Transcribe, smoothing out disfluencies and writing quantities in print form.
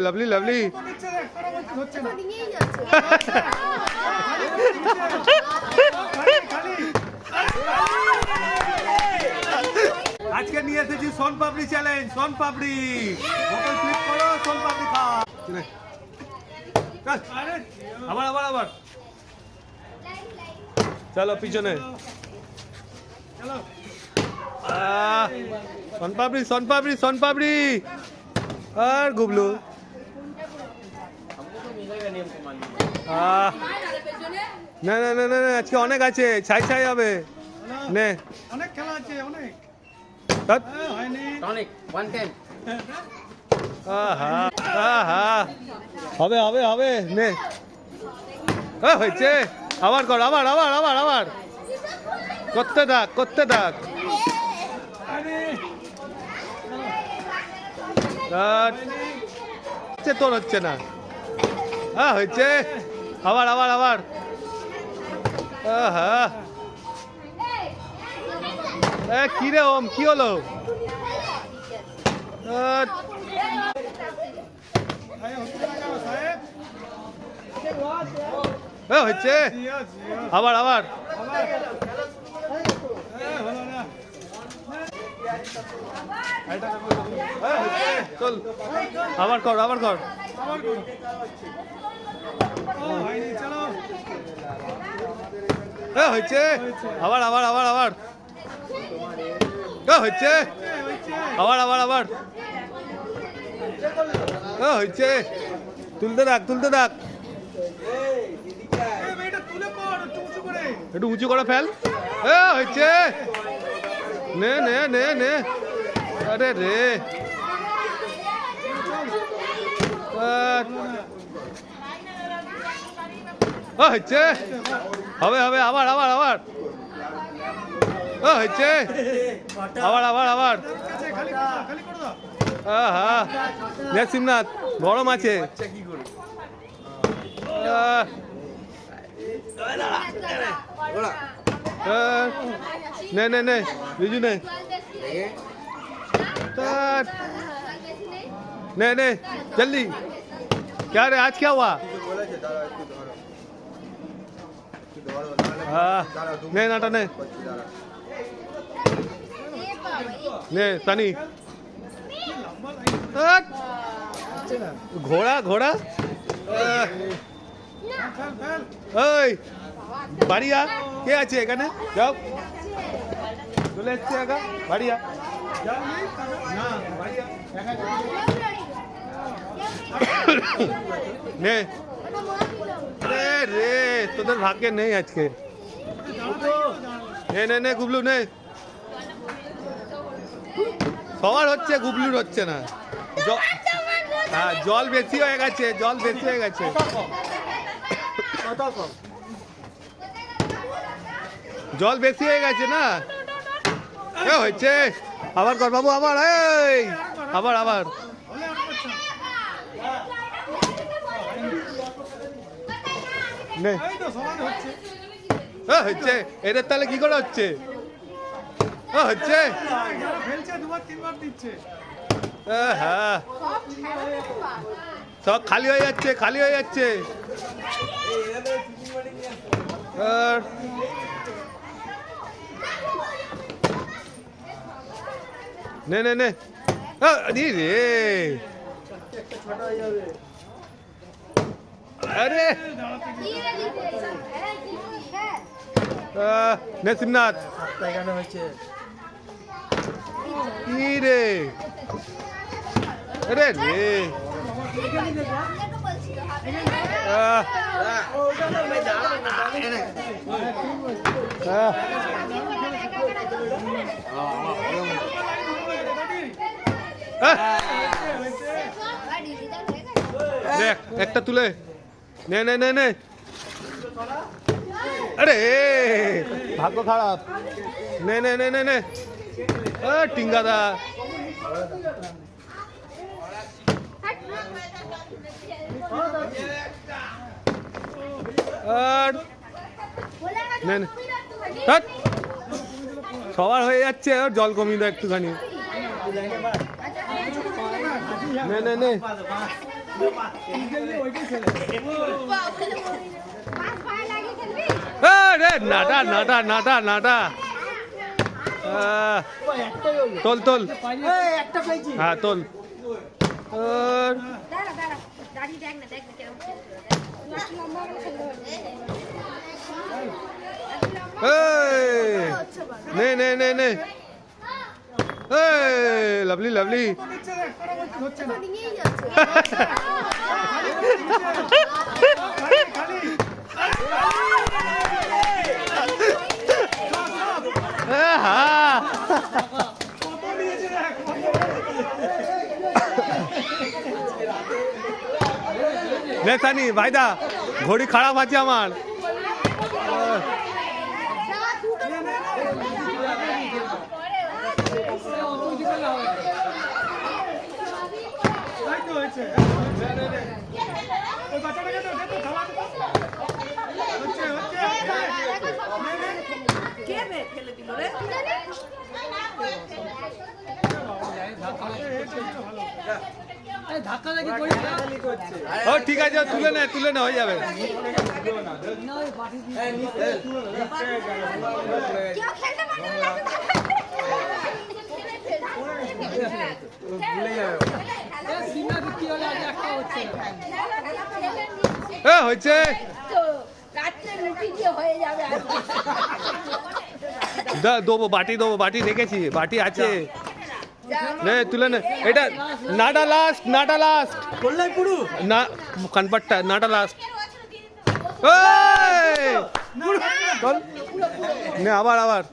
Lovely lovely. আজকে নিয়ে এসেছি সোন পাপড়ি চ্যালেঞ্জ। সোন পাপড়ি বোতল ফ্লিপ করো, সোন পাপড়ি খাও। আবার আবার আবার চলো পিছনে। সোন পাপড়ি সোন পাপড়ি সোন পাপড়ি আর গুবলু। না না না না আজকে অনেক আছে, ছাই ছাই হবে। নে অনেক খেলা আছে, অনেক টনিক 110 আহা আহা হবে হবে হবে। নে হয়েছে, আবার কর, আবার আবার আবার আবার করতে থাক করতে থাক। তোর হচ্ছে না। হয়েছে, আবার আবার আবার। আহা কি রে ওম, কি হলো? হচ্ছে, আবার আবার চল, আবার কর আবার কর। হয়েছে, আবার আবার আবার আবার হয়েছে, আবার আবার আবার হয়েছে। তুলতে থাক তুলতে থাক, একটু উঁচু করে ফেল। হয়েছে, নে নে নে নে। আরে রে হয়েছে, হবে হবে আবার আবার আবার হয়েছে, আবার আবার আবার। দেখ শিবনাথ গরম আছে। নে নে নে বিজু নে নে নে जल्दी। क्या रे आज क्या हुआ? ने नाटा ने ने सनी ঘোড়া ঘোড়া। ওই বাড়িয়া কে আছে এখানে? যাও চলে এসছে একা বাড়িয়া। নে রে রে তোদের ভাগ্যে নেই আজকে। নে নে নে গুবলু নে। সবার হচ্ছে, গুবলুর হচ্ছে না। জল বেশি হয়ে গেছে, জল বেশি হয়ে গেছে। জল বেশি হয়ে গেছে না। হয়েছে, আবার কর বাবু আবার। এই আবার আবার নে। হচ্ছে, এদের তাহলে কি করে হচ্ছে? হচ্ছে, হ্যাঁ সব খালি হয়ে যাচ্ছে, খালি হয়ে যাচ্ছে। নে নে নে রে আরে নে শিবনাথ কি রে। আরে রে দেখ একটা তুলে নে নে নে নে। আরে ভাগ্য খারাপ। নে নে নে নে নে টিঙ্গাদা। সবার হয়ে যাচ্ছে, ওর জল কমিয়ে দাও একটুখানি। নে নে নে রে নাটা নাটা নাটা নাটা তোল তোল হ্যাঁ তোল নে নে নে নে লাভলি লাভলি নেতানি ভাইদা ঘড়ি খারাপ আছে আমার ও ঠিক আছে তুলে নে হয়ে যাবে হয়েছে দেবো বাটি রেখেছি বাটি আছে নে তুলে নে এটা নাটা লাস্ট না কানপাটটা নাটা লাস্ট নে আবার